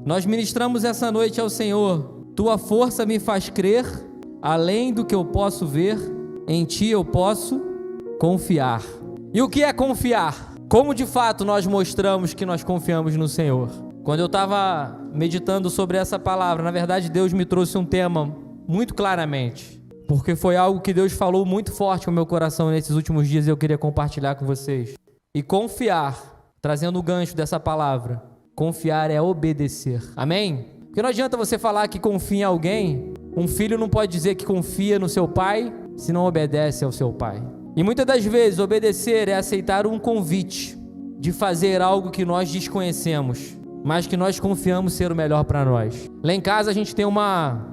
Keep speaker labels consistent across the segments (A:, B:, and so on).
A: Nós ministramos essa noite ao Senhor: tua força me faz crer, além do que eu posso ver, em ti eu posso confiar. E o que é confiar? Como de fato nós mostramos que nós confiamos no Senhor? Quando eu estava meditando sobre essa palavra, na verdade Deus me trouxe um tema muito claramente, porque foi algo que Deus falou muito forte no meu coração nesses últimos dias e eu queria compartilhar com vocês. E confiar, trazendo o gancho dessa palavra, confiar é obedecer. Amém? Porque não adianta você falar que confia em alguém. Um filho não pode dizer que confia no seu pai se não obedece ao seu pai. E muitas das vezes obedecer é aceitar um convite de fazer algo que nós desconhecemos, mas que nós confiamos ser o melhor para nós. Lá em casa a gente tem uma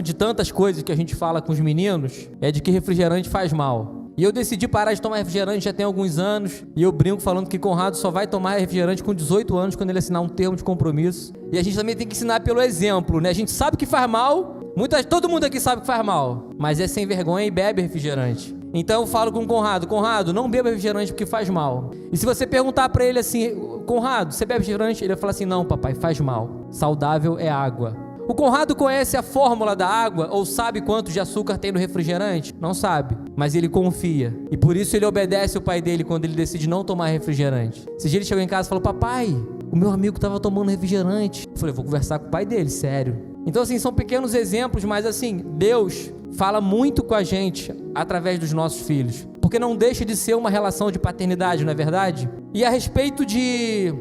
A: de tantas coisas que a gente fala com os meninos, é de que refrigerante faz mal. E eu decidi parar de tomar refrigerante já tem alguns anos, e eu brinco falando que Conrado só vai tomar refrigerante com 18 anos, quando ele assinar um termo de compromisso. E a gente também tem que ensinar pelo exemplo, né? A gente sabe que faz mal, todo mundo aqui sabe que faz mal, mas é sem vergonha e bebe refrigerante. Então eu falo com o Conrado, não beba refrigerante porque faz mal. E se você perguntar pra ele assim: Conrado, você bebe refrigerante? Ele vai falar assim: não, papai, faz mal. Saudável é água. O Conrado conhece a fórmula da água ou sabe quanto de açúcar tem no refrigerante? Não sabe, mas ele confia. E por isso ele obedece o pai dele quando ele decide não tomar refrigerante. Esse dia ele chegou em casa e falou: papai, o meu amigo estava tomando refrigerante. Eu falei: vou conversar com o pai dele, sério. Então assim, são pequenos exemplos, mas assim, Deus fala muito com a gente através dos nossos filhos, porque não deixa de ser uma relação de paternidade, não é verdade? E a respeito de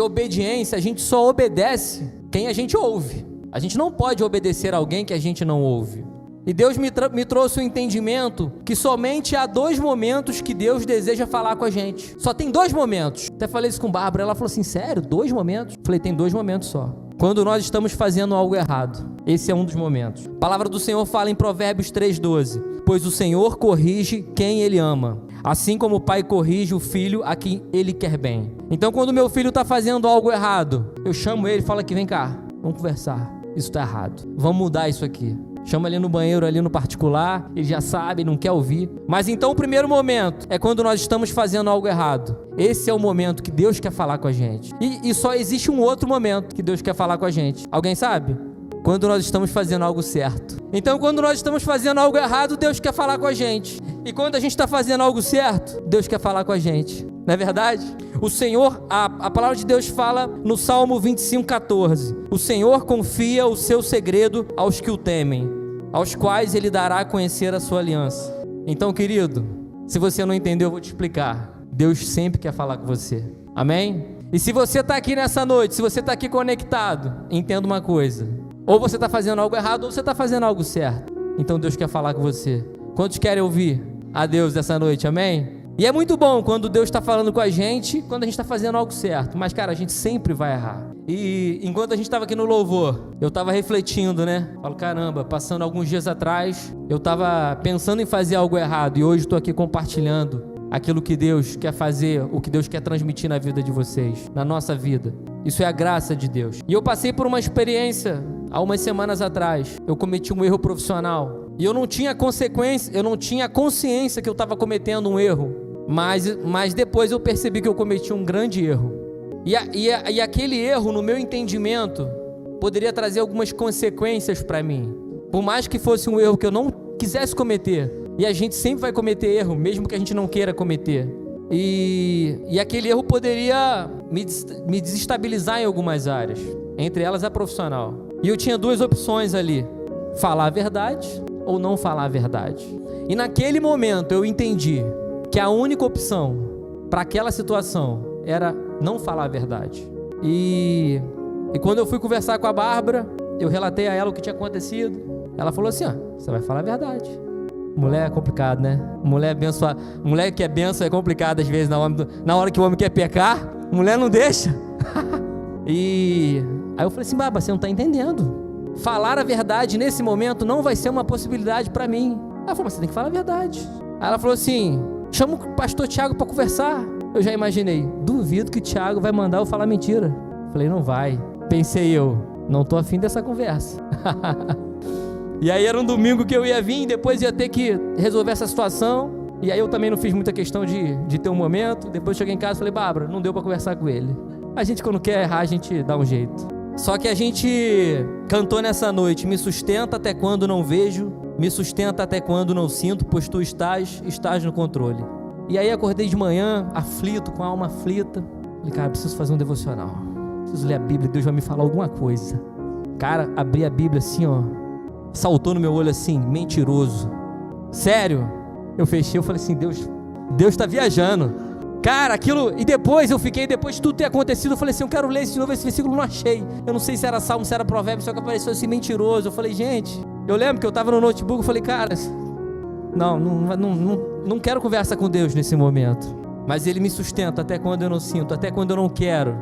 A: obediência, a gente só obedece quem a gente ouve. A gente não pode obedecer a alguém que a gente não ouve. E Deus me trouxe um entendimento que somente há 2 momentos que Deus deseja falar com a gente. Só tem 2 momentos. Até falei isso com Bárbara, ela falou assim: sério? 2 momentos? Falei: tem 2 momentos só. Quando nós estamos fazendo algo errado, esse é um dos momentos. A palavra do Senhor fala em Provérbios 3:12: pois o Senhor corrige quem Ele ama, assim como o pai corrige o filho a quem Ele quer bem. Então quando meu filho está fazendo algo errado, eu chamo ele e falo aqui: vem cá, vamos conversar, isso está errado, vamos mudar isso aqui. Chama ali no banheiro, ali no particular, ele já sabe, não quer ouvir. Mas então o primeiro momento é quando nós estamos fazendo algo errado. Esse é o momento que Deus quer falar com a gente. E só existe um outro momento que Deus quer falar com a gente. Alguém sabe? Quando nós estamos fazendo algo certo. Então quando nós estamos fazendo algo errado, Deus quer falar com a gente. E quando a gente está fazendo algo certo, Deus quer falar com a gente. Não é verdade? O Senhor, a palavra de Deus fala no Salmo 25:14: o Senhor confia o seu segredo aos que o temem, aos quais Ele dará a conhecer a sua aliança. Então, querido, se você não entendeu, eu vou te explicar. Deus sempre quer falar com você. Amém? E se você está aqui nessa noite, se você está aqui conectado, entenda uma coisa: ou você está fazendo algo errado, ou você está fazendo algo certo. Então Deus quer falar com você. Quantos querem ouvir a Deus essa noite? Amém? E é muito bom quando Deus está falando com a gente, quando a gente está fazendo algo certo. Mas, cara, a gente sempre vai errar. E enquanto a gente estava aqui no louvor, eu estava refletindo, né? Falo: caramba, passando alguns dias atrás, eu estava pensando em fazer algo errado. E hoje estou aqui compartilhando aquilo que Deus quer fazer, o que Deus quer transmitir na vida de vocês, na nossa vida. Isso é a graça de Deus. E eu passei por uma experiência há umas semanas atrás. Eu cometi um erro profissional. E eu não tinha consequência, eu não tinha consciência que eu estava cometendo um erro. Mas depois eu percebi que eu cometi um grande erro. E aquele erro, no meu entendimento, poderia trazer algumas consequências para mim. Por mais que fosse um erro que eu não quisesse cometer. E a gente sempre vai cometer erro, mesmo que a gente não queira cometer. E aquele erro poderia me desestabilizar em algumas áreas, entre elas a profissional. E eu tinha 2 opções ali: falar a verdade ou não falar a verdade. E naquele momento eu entendi que a única opção para aquela situação era não falar a verdade. E quando eu fui conversar com a Bárbara, eu relatei a ela o que tinha acontecido. Ela falou assim: você vai falar a verdade. Mulher é complicado, né? Mulher que é benção é complicado às vezes. Na hora que o homem quer pecar, mulher não deixa. E aí eu falei assim: Bárbara, você não está entendendo. Falar a verdade nesse momento não vai ser uma possibilidade para mim. Ela falou: mas você tem que falar a verdade. Aí ela falou assim: chama o pastor Tiago para conversar. Eu já imaginei: duvido que o Tiago vai mandar eu falar mentira. Falei: não vai. Pensei eu: não tô afim dessa conversa. E aí era um domingo que eu ia vir, depois ia ter que resolver essa situação. E aí eu também não fiz muita questão de ter um momento. Depois cheguei em casa e falei: Bárbara, não deu para conversar com ele. A gente, quando quer errar, a gente dá um jeito. Só que a gente cantou nessa noite: me sustenta até quando não vejo, me sustenta até quando não sinto, pois tu estás no controle. E aí acordei de manhã, aflito, com a alma aflita. Falei, cara, preciso fazer um devocional, preciso ler a Bíblia, Deus vai me falar alguma coisa. Cara, abri a Bíblia assim, ó, saltou no meu olho assim, mentiroso. Sério? Eu fechei, eu falei assim, Deus tá viajando. Cara, aquilo, e depois depois de tudo ter acontecido, eu falei assim, eu quero ler de novo esse versículo, não achei. Eu não sei se era Salmo, se era Provérbio, só que apareceu assim, mentiroso. Eu falei, gente, eu lembro que eu tava no notebook, eu falei, cara, não quero conversar com Deus nesse momento. Mas Ele me sustenta até quando eu não sinto, até quando eu não quero.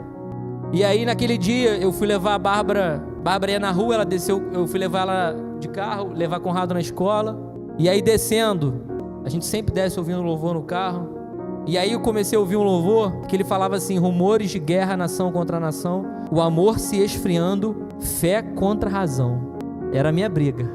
A: E aí naquele dia, eu fui levar a Bárbara ia na rua, ela desceu, eu fui levar ela de carro, levar Conrado na escola. E aí descendo, a gente sempre desce ouvindo louvor no carro. E aí eu comecei a ouvir um louvor que ele falava assim: rumores de guerra, nação contra nação, o amor se esfriando, fé contra razão. Era a minha briga,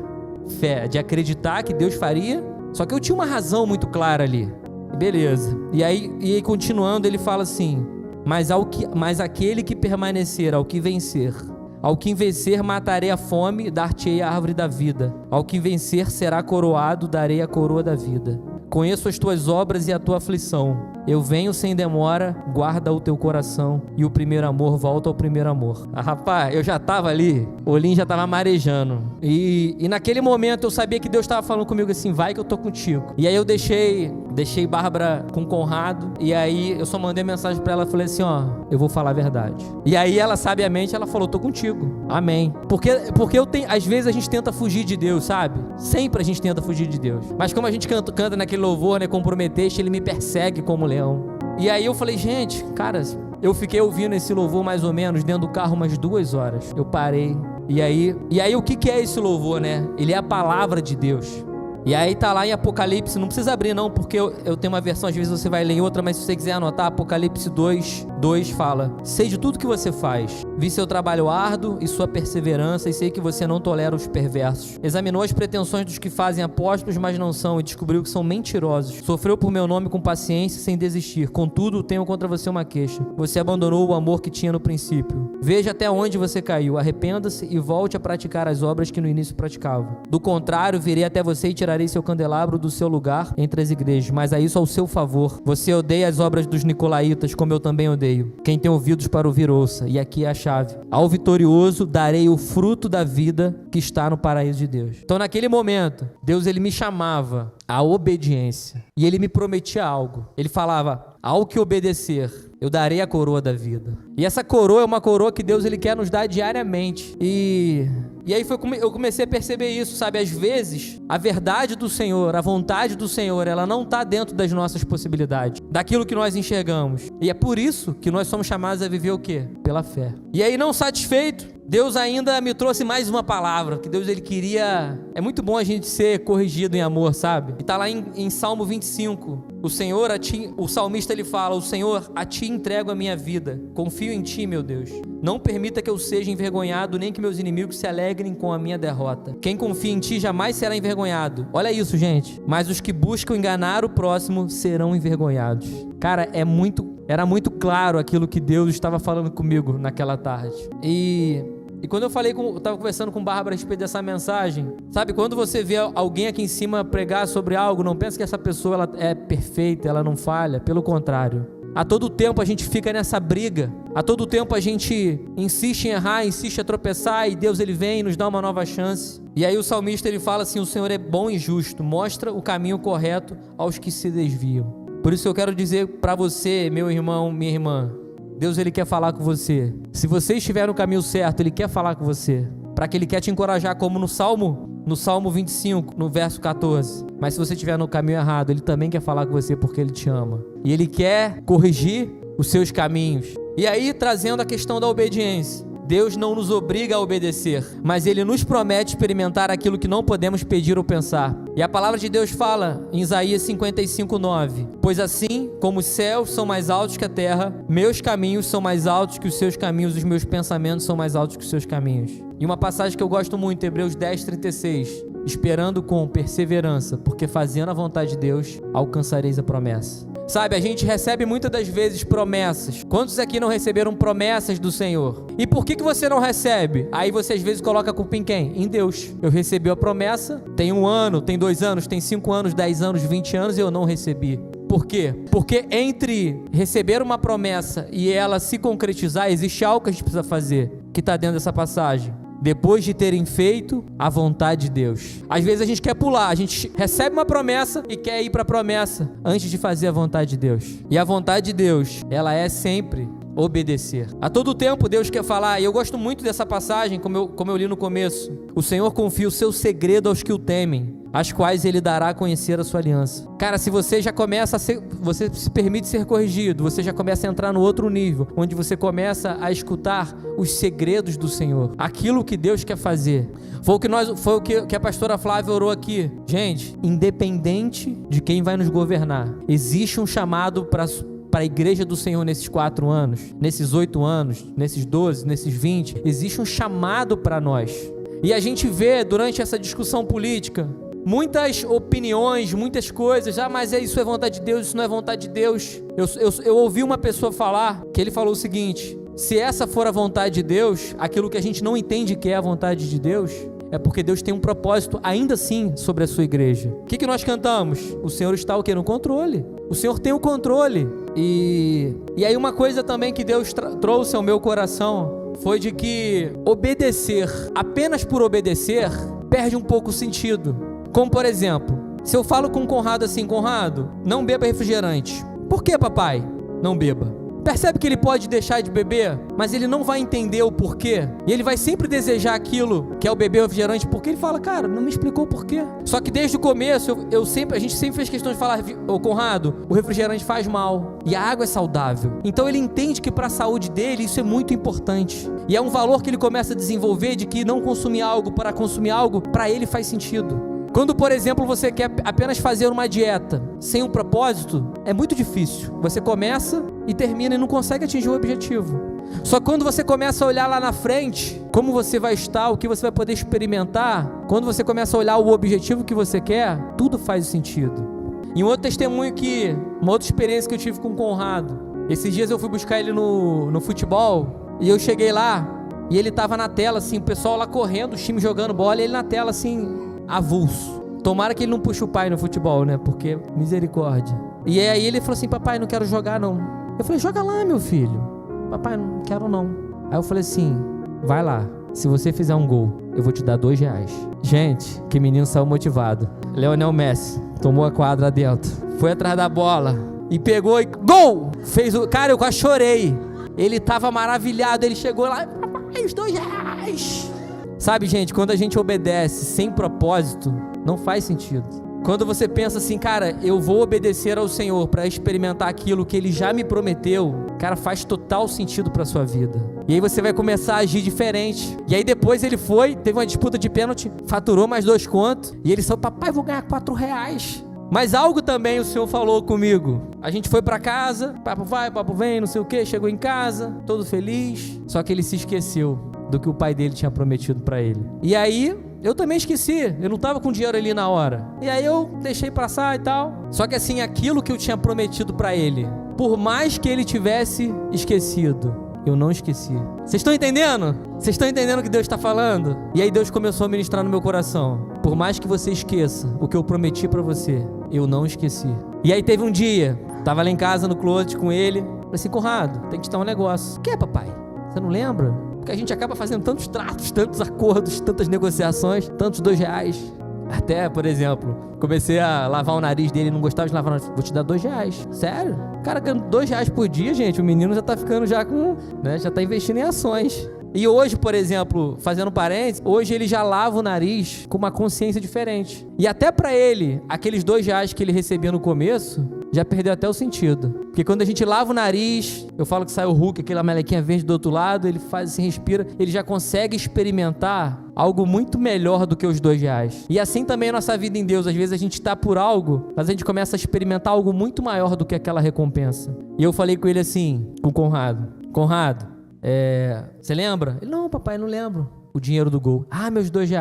A: fé de acreditar que Deus faria, só que eu tinha uma razão muito clara ali. Beleza. E aí continuando, ele fala assim: mas aquele que permanecer, ao que vencer, ao que vencer matarei a fome, dar-te-ei a árvore da vida, ao que vencer será coroado, darei a coroa da vida. Conheço as tuas obras e a tua aflição. Eu venho sem demora, guarda o teu coração, e o primeiro amor volta ao primeiro amor. Rapaz, eu já tava ali, o olhinho já tava marejando. E naquele momento eu sabia que Deus estava falando comigo assim: vai que eu tô contigo. E aí eu deixei Bárbara com Conrado, e aí eu só mandei mensagem pra ela, falei assim: ó, eu vou falar a verdade. E aí ela, sabiamente, ela falou: tô contigo, amém. Porque às vezes a gente tenta fugir de Deus, sabe? Sempre a gente tenta fugir de Deus. Mas como a gente canta naquele louvor, né, comprometeste, Ele me persegue como leão. E aí eu falei, gente, cara, eu fiquei ouvindo esse louvor mais ou menos dentro do carro umas 2 horas. Eu parei. E aí o que é esse louvor, né? Ele é a palavra de Deus. E aí tá lá em Apocalipse, não precisa abrir não, porque eu tenho uma versão, às vezes você vai ler em outra, mas se você quiser anotar, Apocalipse 2 fala: sei de tudo que você faz, vi seu trabalho árduo e sua perseverança, e sei que você não tolera os perversos. Examinou as pretensões dos que fazem apóstolos, mas não são, e descobriu que são mentirosos. Sofreu por meu nome com paciência, sem desistir. Contudo, tenho contra você uma queixa: você abandonou o amor que tinha no princípio. Veja até onde você caiu, arrependa-se e volte a praticar as obras que no início praticava. Do contrário, virei até você e tirarei seu candelabro do seu lugar entre as igrejas. Mas a isso ao seu favor. Você odeia as obras dos nicolaítas, como eu também odeio. Quem tem ouvidos para ouvir, ouça. E aqui é a chave: ao vitorioso darei o fruto da vida que está no paraíso de Deus. Então naquele momento, Deus, Ele me chamava à obediência, e Ele me prometia algo. Ele falava: ao que obedecer, eu darei a coroa da vida. E essa coroa é uma coroa que Deus, Ele quer nos dar diariamente. E aí eu comecei a perceber isso, sabe? Às vezes, a verdade do Senhor, a vontade do Senhor, ela não está dentro das nossas possibilidades, daquilo que nós enxergamos. E é por isso que nós somos chamados a viver o quê? Pela fé. E aí, não satisfeito, Deus ainda me trouxe mais uma palavra, que Deus, Ele queria... É muito bom a gente ser corrigido em amor, sabe? E tá lá em Salmo 25, o salmista, ele fala: o Senhor, a ti entrego a minha vida, confio em ti, meu Deus. Não permita que eu seja envergonhado, nem que meus inimigos se alegrem com a minha derrota. Quem confia em ti jamais será envergonhado. Olha isso, gente. Mas os que buscam enganar o próximo serão envergonhados. Cara, era muito claro aquilo que Deus estava falando comigo naquela tarde. E quando eu estava conversando com Bárbara a respeito dessa mensagem, sabe, quando você vê alguém aqui em cima pregar sobre algo, não pensa que essa pessoa ela é perfeita, ela não falha, pelo contrário. A todo tempo a gente fica nessa briga, a todo tempo a gente insiste em errar, insiste a tropeçar, e Deus, Ele vem e nos dá uma nova chance. E aí o salmista, ele fala assim: o Senhor é bom e justo, mostra o caminho correto aos que se desviam. Por isso eu quero dizer para você, meu irmão, minha irmã, Deus, Ele quer falar com você. Se você estiver no caminho certo, Ele quer falar com você, para que Ele quer te encorajar, como no Salmo 25, no verso 14. Mas se você estiver no caminho errado, Ele também quer falar com você, porque Ele te ama. E Ele quer corrigir os seus caminhos. E aí, trazendo a questão da obediência, Deus não nos obriga a obedecer, mas Ele nos promete experimentar aquilo que não podemos pedir ou pensar. E a palavra de Deus fala em Isaías 55:9: pois assim como os céus são mais altos que a terra, meus caminhos são mais altos que os seus caminhos, os meus pensamentos são mais altos que os seus caminhos. E uma passagem que eu gosto muito, Hebreus 10:36: esperando com perseverança, porque fazendo a vontade de Deus, alcançareis a promessa. Sabe, a gente recebe muitas das vezes promessas. Quantos aqui não receberam promessas do Senhor? E por que você não recebe? Aí você às vezes coloca a culpa em quem? Em Deus. Eu recebi a promessa, tem 1 ano, tem 2 anos, tem 5 anos, 10 anos, 20 anos e eu não recebi. Por quê? Porque entre receber uma promessa e ela se concretizar, existe algo que a gente precisa fazer, que está dentro dessa passagem. Depois de terem feito a vontade de Deus. Às vezes a gente quer pular, a gente recebe uma promessa e quer ir para a promessa antes de fazer a vontade de Deus. E a vontade de Deus, ela é sempre obedecer. A todo tempo Deus quer falar, e eu gosto muito dessa passagem, como eu li no começo. O Senhor confia o seu segredo aos que o temem, as quais Ele dará a conhecer a sua aliança. Cara, se você já começa a ser, você se permite ser corrigido, você já começa a entrar no outro nível, onde você começa a escutar os segredos do Senhor, aquilo que Deus quer fazer. Foi o que a pastora Flávia orou aqui. Gente, independente de quem vai nos governar, existe um chamado para a igreja do Senhor nesses 4 anos, nesses 8 anos, nesses 12, nesses 20, existe um chamado para nós. E a gente vê durante essa discussão política, muitas opiniões, muitas coisas, mas isso é vontade de Deus, isso não é vontade de Deus. Eu ouvi uma pessoa falar, que ele falou o seguinte: se essa for a vontade de Deus, aquilo que a gente não entende que é a vontade de Deus, é porque Deus tem um propósito ainda assim sobre a sua igreja. O que nós cantamos? O Senhor está o quê? No controle. O Senhor tem o controle. E aí uma coisa também que Deus trouxe ao meu coração foi de que obedecer, apenas por obedecer, perde um pouco o sentido. Como por exemplo, se eu falo com o Conrado assim: Conrado, não beba refrigerante. Por que, papai? Não beba. Percebe que ele pode deixar de beber, mas ele não vai entender o porquê. E ele vai sempre desejar aquilo que é o beber refrigerante, porque ele fala: cara, não me explicou o porquê. Só que desde o começo, a gente sempre fez questão de falar: ô Conrado, o refrigerante faz mal e a água é saudável. Então ele entende que para a saúde dele isso é muito importante. E é um valor que ele começa a desenvolver, de que não consumir algo para consumir algo, para ele faz sentido. Quando, por exemplo, você quer apenas fazer uma dieta sem um propósito, é muito difícil. Você começa e termina e não consegue atingir o objetivo. Só quando você começa a olhar lá na frente, como você vai estar, o que você vai poder experimentar, quando você começa a olhar o objetivo que você quer, tudo faz sentido. E um outro testemunho uma outra experiência que eu tive com o Conrado. Esses dias eu fui buscar ele no futebol, e eu cheguei lá, e ele tava na tela, assim, o pessoal lá correndo, o time jogando bola, e ele na tela, assim, avulso. Tomara que ele não puxe o pai no futebol, né? Porque misericórdia. E aí ele falou assim: papai, não quero jogar não. Eu falei: joga lá, meu filho. Papai, não quero não. Aí eu falei assim: vai lá, se você fizer um gol, eu vou te dar R$2. Gente, que menino saiu motivado. Lionel Messi tomou a quadra dentro, foi atrás da bola e pegou e gol! Cara, eu quase chorei. Ele tava maravilhado, ele chegou lá: papai, os R$2. Sabe, gente, quando a gente obedece sem propósito, não faz sentido. Quando você pensa assim: cara, eu vou obedecer ao Senhor para experimentar aquilo que Ele já me prometeu, cara, faz total sentido para sua vida. E aí você vai começar a agir diferente. E aí depois ele teve uma disputa de pênalti, faturou mais 2 contos, e ele falou: papai, vou ganhar R$4. Mas algo também o Senhor falou comigo. A gente foi para casa, papo vai, papo vem, não sei o que, chegou em casa, todo feliz, só que ele se esqueceu do que o pai dele tinha prometido para ele. E aí eu também esqueci, eu não tava com dinheiro ali na hora. E aí eu deixei passar e tal. Só que assim, aquilo que eu tinha prometido para ele, por mais que ele tivesse esquecido, eu não esqueci. Vocês estão entendendo? Vocês estão entendendo o que Deus está falando? E aí Deus começou a ministrar no meu coração: por mais que você esqueça o que eu prometi para você, eu não esqueci. E aí teve um dia, tava lá em casa no closet com ele, falei assim: Conrado, tem que te dar um negócio. O que é, papai? Você não lembra? Porque a gente acaba fazendo tantos tratos, tantos acordos, tantas negociações, tantos R$2. Até, por exemplo, comecei a lavar o nariz dele, não gostava de lavar o nariz. Vou te dar R$2. Sério? O cara ganhando R$2 por dia, gente, o menino já tá ficando já tá investindo em ações. E hoje, por exemplo, fazendo parênteses, hoje ele já lava o nariz com uma consciência diferente. E até pra ele, aqueles R$2 que ele recebia no começo, já perdeu até o sentido. Porque quando a gente lava o nariz, eu falo que sai o Hulk, aquela melequinha verde do outro lado, ele faz assim, respira, ele já consegue experimentar algo muito melhor do que os R$2. E assim também é a nossa vida em Deus. Às vezes a gente tá por algo, mas a gente começa a experimentar algo muito maior do que aquela recompensa. E eu falei com ele assim, com o Conrado, você lembra? Ele: não, papai, não lembro. O dinheiro do gol. Meus R$2.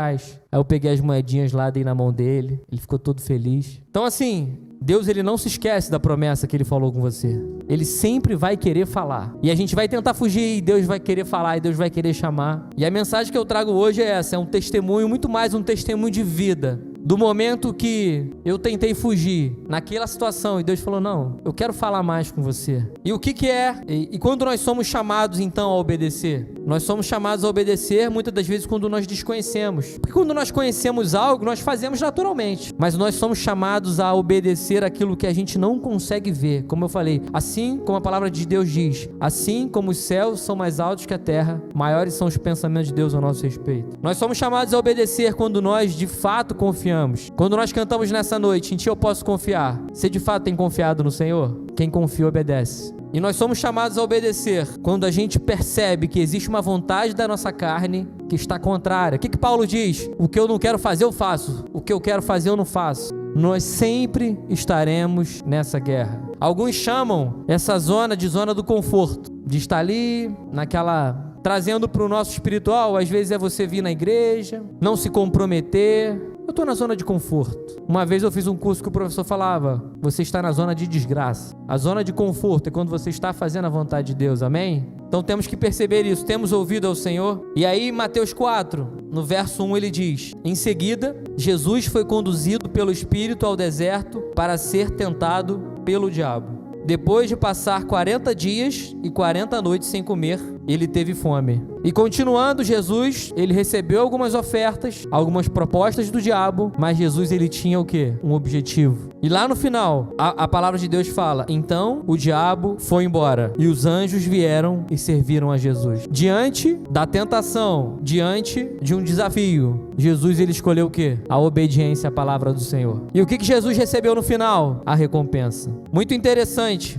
A: Aí eu peguei as moedinhas lá, dei na mão dele. Ele ficou todo feliz. Então assim, Deus, ele não se esquece da promessa que ele falou com você. Ele sempre vai querer falar. E a gente vai tentar fugir, e Deus vai querer falar, e Deus vai querer chamar. E a mensagem que eu trago hoje é essa, é um testemunho, muito mais um testemunho de vida. Do momento que eu tentei fugir naquela situação e Deus falou, não, eu quero falar mais com você. E o que é? E quando nós somos chamados então a obedecer? Nós somos chamados a obedecer muitas das vezes quando nós desconhecemos. Porque quando nós conhecemos algo, nós fazemos naturalmente. Mas nós somos chamados a obedecer aquilo que a gente não consegue ver. Como eu falei, assim como a palavra de Deus diz, assim como os céus são mais altos que a terra, maiores são os pensamentos de Deus a nosso respeito. Nós somos chamados a obedecer quando nós de fato confiamos. Quando nós cantamos nessa noite, em Ti eu posso confiar. Você de fato tem confiado no Senhor? Quem confia obedece. E nós somos chamados a obedecer quando a gente percebe que existe uma vontade da nossa carne que está contrária. O que Paulo diz? O que eu não quero fazer eu faço, o que eu quero fazer eu não faço. Nós sempre estaremos nessa guerra. Alguns chamam essa zona de zona do conforto, de estar ali naquela, trazendo para o nosso espiritual. Às vezes é você vir na igreja, não se comprometer. Eu estou na zona de conforto. Uma vez eu fiz um curso que o professor falava, você está na zona de desgraça. A zona de conforto é quando você está fazendo a vontade de Deus, amém? Então temos que perceber isso, temos ouvido ao Senhor. E aí Mateus 4, no verso 1 ele diz, em seguida, Jesus foi conduzido pelo Espírito ao deserto para ser tentado pelo diabo. Depois de passar 40 dias e 40 noites sem comer, ele teve fome. E continuando, Jesus, ele recebeu algumas ofertas, algumas propostas do diabo, mas Jesus, ele tinha o quê? Um objetivo. E lá no final, a palavra de Deus fala, então o diabo foi embora e os anjos vieram e serviram a Jesus. Diante da tentação, diante de um desafio, Jesus, ele escolheu o quê? A obediência à palavra do Senhor. E o que Jesus recebeu no final? A recompensa. Muito interessante.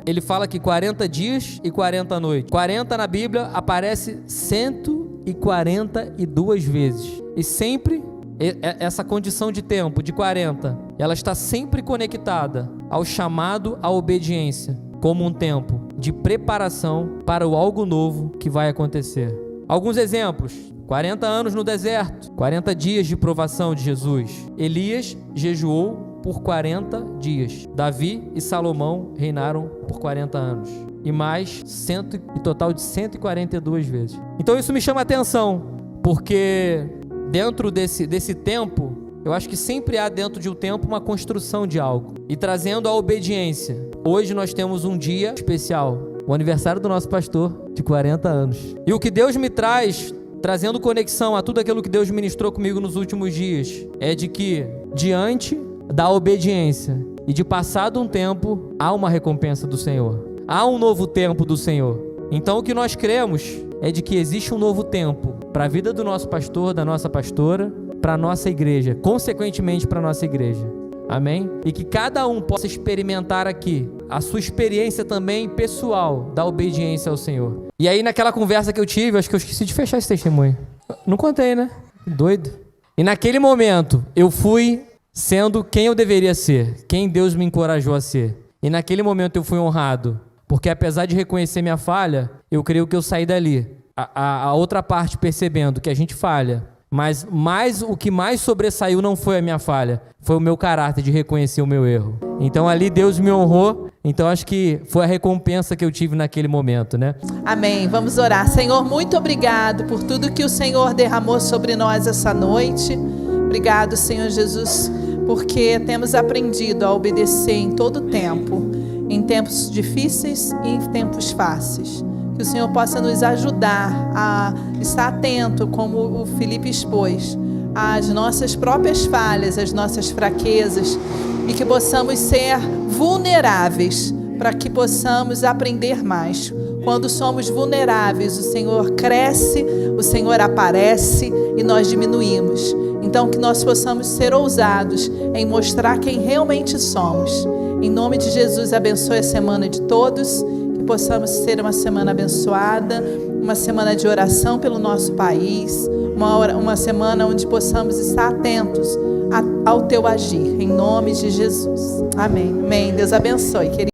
A: Ele fala que 40 dias e 40 noites. 40 na Bíblia aparece 142 vezes. E sempre essa condição de tempo de 40, ela está sempre conectada ao chamado à obediência, como um tempo de preparação para o algo novo que vai acontecer. Alguns exemplos: 40 anos no deserto, 40 dias de provação de Jesus. Elias jejuou por 40 dias. Davi e Salomão reinaram por 40 anos. E mais, total de 142 vezes. Então isso me chama a atenção, porque dentro desse tempo, eu acho que sempre há dentro de um tempo uma construção de algo. E trazendo a obediência. Hoje nós temos um dia especial, o aniversário do nosso pastor, de 40 anos. E o que Deus me traz, trazendo conexão a tudo aquilo que Deus ministrou comigo nos últimos dias, é de que, diante da obediência e de passado um tempo, há uma recompensa do Senhor. Há um novo tempo do Senhor. Então o que nós cremos é de que existe um novo tempo para a vida do nosso pastor, da nossa pastora, para a nossa igreja, consequentemente para a nossa igreja. Amém? E que cada um possa experimentar aqui a sua experiência também pessoal da obediência ao Senhor. E aí naquela conversa que eu tive, acho que eu esqueci de fechar esse testemunho. Não contei, né? Doido. E naquele momento eu fui sendo quem eu deveria ser, quem Deus me encorajou a ser. E naquele momento eu fui honrado, porque apesar de reconhecer minha falha, eu creio que eu saí dali. A outra parte percebendo que a gente falha, mas o que mais sobressaiu não foi a minha falha, foi o meu caráter de reconhecer o meu erro. Então ali Deus me honrou, então acho que foi a recompensa que eu tive naquele momento, né?
B: Amém, vamos orar. Senhor, muito obrigado por tudo que o Senhor derramou sobre nós essa noite. Obrigado, Senhor Jesus, porque temos aprendido a obedecer em todo tempo, em tempos difíceis e em tempos fáceis. Que o Senhor possa nos ajudar a estar atento, como o Felipe expôs, às nossas próprias falhas, às nossas fraquezas, e que possamos ser vulneráveis para que possamos aprender mais. Quando somos vulneráveis, o Senhor cresce, o Senhor aparece e nós diminuímos. Então que nós possamos ser ousados em mostrar quem realmente somos. Em nome de Jesus, abençoe a semana de todos. Que possamos ter uma semana abençoada, uma semana de oração pelo nosso país, uma semana onde possamos estar atentos ao teu agir, em nome de Jesus. Amém. Amém. Deus abençoe, querido.